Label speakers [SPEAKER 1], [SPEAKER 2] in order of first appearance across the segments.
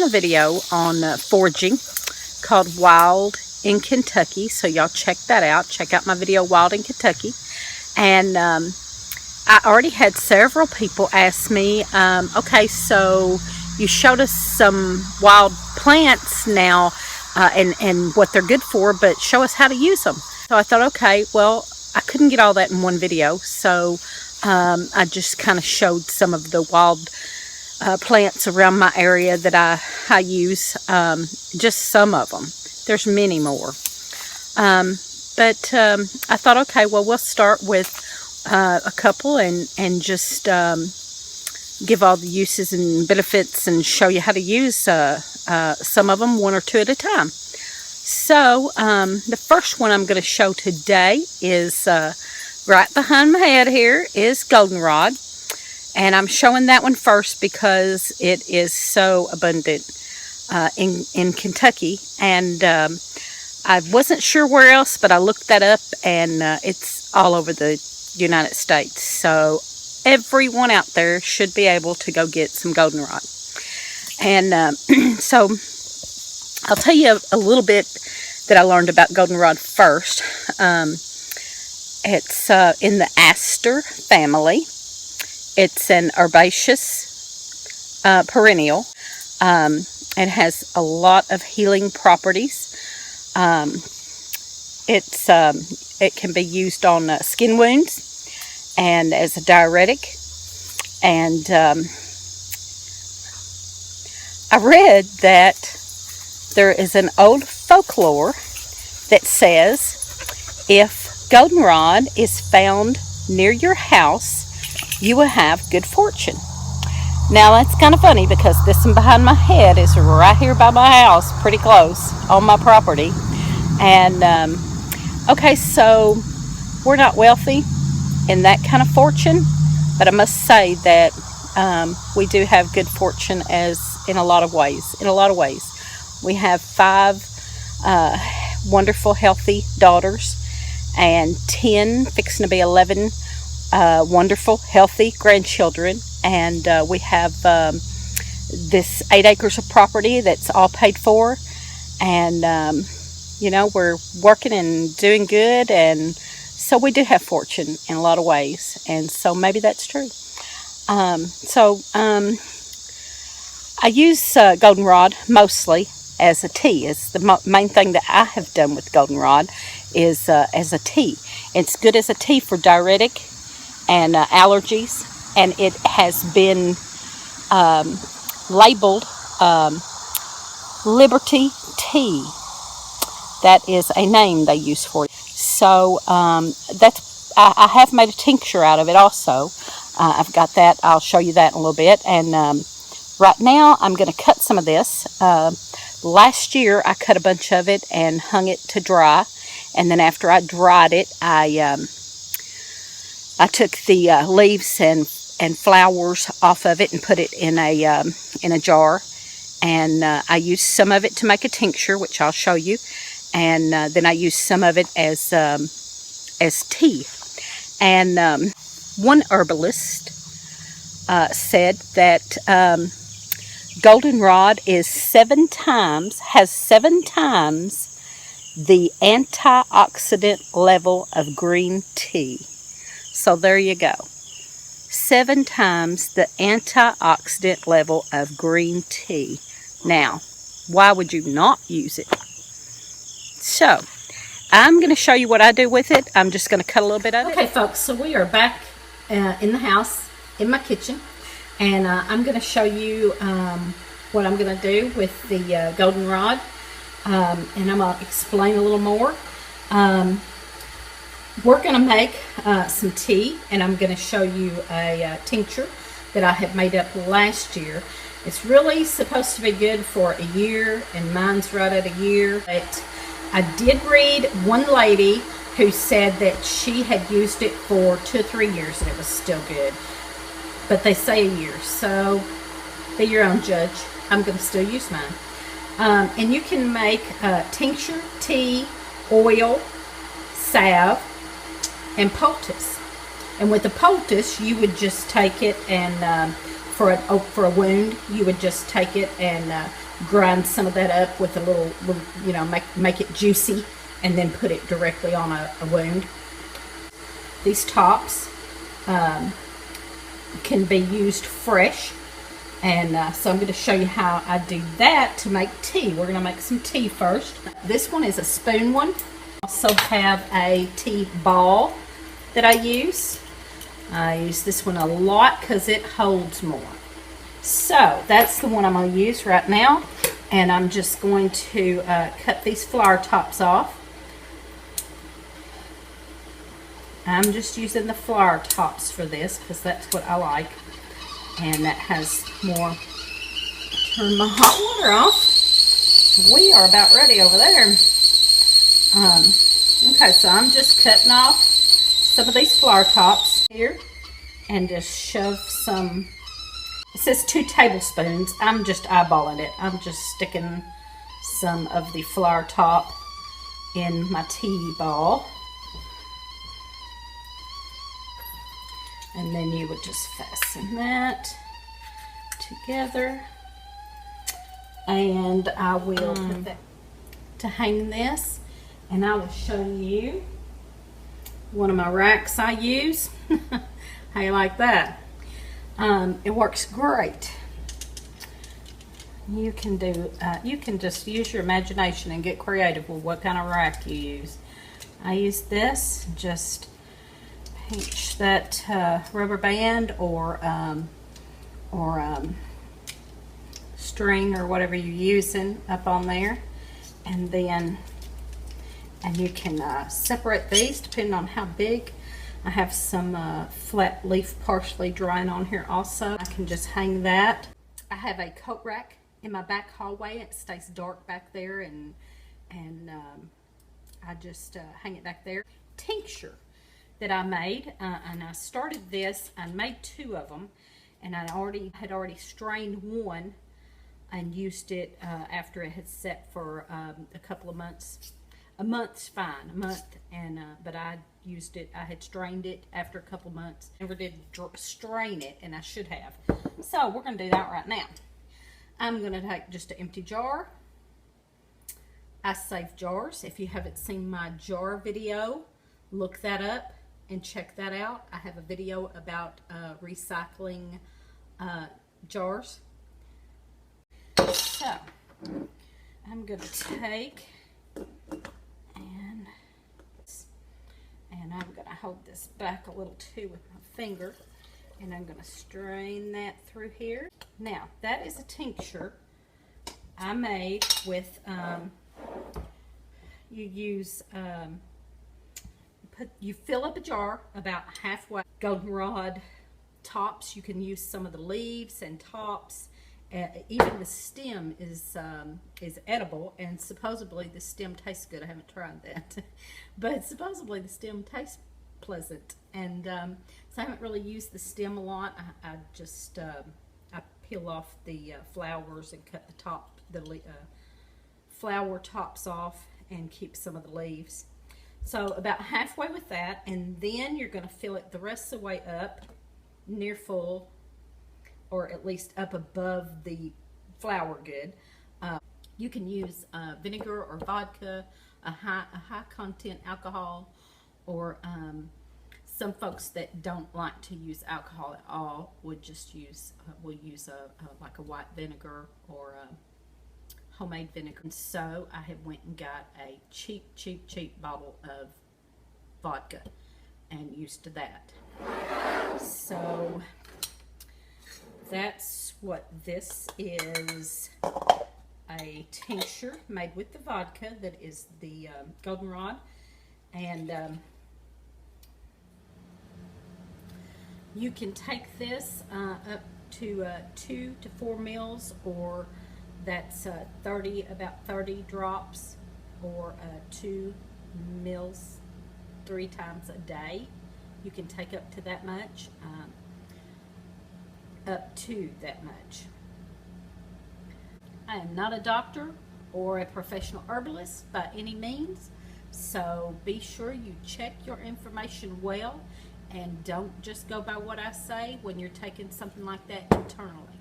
[SPEAKER 1] a video on foraging called Wild in Kentucky, so y'all check that out. Check out my video Wild in Kentucky. And I already had several people ask me, okay, so you showed us some wild plants now and what they're good for, but show us how to use them. So I thought, okay, well, I couldn't get all that in one video, so I just kind of showed some of the wild plants around my area that I use, just some of them. There's many more. But I thought, okay, well, we'll start with a couple and just give all the uses and benefits and show you how to use some of them, one or two at a time. So the first one I'm going to show today is right behind my head here is goldenrod. And I'm showing that one first because it is so abundant in Kentucky. And I wasn't sure where else, but I looked that up, and it's all over the United States. So everyone out there should be able to go get some goldenrod. And so I'll tell you a little bit that I learned about goldenrod first. It's in the aster family. It's an herbaceous perennial. It has a lot of healing properties. It can be used on skin wounds and as a diuretic. And I read that there is an old folklore that says if goldenrod is found near your house, you will have good fortune. Now that's kind of funny because this one behind my head is right here by my house, pretty close on my property. And okay, so we're not wealthy in that kind of fortune, but I must say that we do have good fortune as in a lot of ways. We have 5 wonderful, healthy daughters and 10, fixing to be 11, wonderful, healthy grandchildren. And we have this 8 acres of property that's all paid for. And, you know, we're working and doing good. And so we do have fortune in a lot of ways. And so maybe that's true. I use goldenrod mostly as a tea. It's the main thing that I have done with goldenrod is as a tea. It's good as a tea for diuretic and allergies, and it has been labeled Liberty Tea. That is a name they use for it. So I have made a tincture out of it also. I've got that. I'll show you that in a little bit. And right now I'm going to cut some of this. Last year I cut a bunch of it and hung it to dry, and then after I dried it, I took the leaves and flowers off of it and put it in a jar, and I used some of it to make a tincture, which I'll show you, and then I used some of it as tea. And one herbalist said that goldenrod has 7 times the antioxidant level of green tea. So there you go. 7 times the antioxidant level of green tea. Now, why would you not use it? So, I'm going to show you what I do with it. I'm just going to cut a little bit of it. Okay, folks, so we are back in the house, in my kitchen. And I'm going to show you what I'm going to do with the goldenrod. And I'm going to explain a little more. We're going to make some tea, and I'm going to show you a tincture that I have made up last year. It's really supposed to be good for a year, and mine's right at a year. But I did read one lady who said that she had used it for 2 or 3 years and it was still good. But they say a year, so be your own judge. I'm going to still use mine. And you can make tincture, tea, oil, salve, and poultice. And with the poultice, you would just take it and for a wound, you would just take it and grind some of that up with a little you know, make it juicy, and then put it directly on a wound. These tops can be used fresh, and so I'm going to show you how I do that to make tea. We're going to make some tea first. This one is a spoon one. I also have a tea ball that I use. I use this one a lot because it holds more. So that's the one I'm going to use right now, and I'm just going to cut these flower tops off. I'm just using the flower tops for this because that's what I like, and that has more. Turn my hot water off. We are about ready over there. Okay, so I'm just cutting off some of these flower tops here and just shove some. It says 2 tablespoons. I'm just eyeballing it. I'm just sticking some of the flower top in my tea ball. And then you would just fasten that together. And I will put that to hang this. And I will show you one of my racks I use. How you like that? It works great. You can do, you can just use your imagination and get creative with what kind of rack you use. I use this, just pinch that rubber band or string or whatever you're using up on there, and then you can separate these depending on how big. I have some flat leaf parsley drying on here also. I can just hang that. I have a coat rack in my back hallway. It stays dark back there, and I just hang it back there. Tincture that I made, and I started this. I made 2 of them, and I had already strained one and used it after it had set for a couple of months. A month's fine, a month, and but I used it. I had strained it after a couple months. Never did strain it, and I should have. So we're going to do that right now. I'm going to take just an empty jar. I save jars. If you haven't seen my jar video, look that up and check that out. I have a video about recycling jars. So I'm going to take and I'm going to hold this back a little too with my finger, and I'm going to strain that through here. Now that is a tincture I made with you fill up a jar about halfway. Goldenrod tops, you can use some of the leaves and tops. Even the stem is edible, and supposedly the stem tastes good. I haven't tried that, but supposedly the stem tastes pleasant. And so I haven't really used the stem a lot. I just I peel off the flowers and cut the flower tops off and keep some of the leaves. So about halfway with that, and then you're going to fill it the rest of the way up near full, or at least up above the flour good. You can use vinegar or vodka, a high content alcohol, or some folks that don't like to use alcohol at all would just use will use like a white vinegar or homemade vinegar. And so I have went and got a cheap bottle of vodka and used to that. So that's what this is, a tincture made with the vodka that is the goldenrod. And you can take this up to 2 to 4 mils, or that's about 30 drops, or 2 mils 3 times a day. You can take up to that much. Up to that much. I am not a doctor or a professional herbalist by any means, so be sure you check your information well and don't just go by what I say when you're taking something like that internally.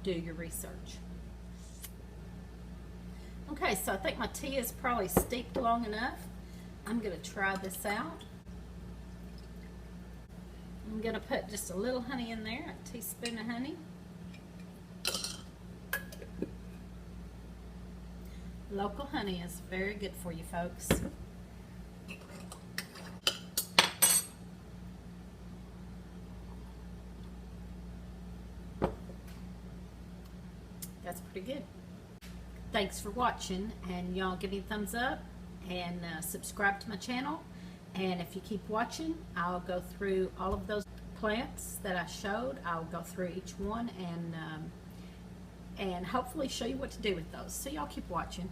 [SPEAKER 1] Do your research. Okay, so I think my tea is probably steeped long enough. I'm going to try this out. I'm going to put just a little honey in there, a teaspoon of honey. Local honey is very good for you folks. That's pretty good. Thanks for watching, and y'all give me a thumbs up and subscribe to my channel. And if you keep watching, I'll go through all of those plants that I showed. I'll go through each one and hopefully show you what to do with those. So y'all keep watching.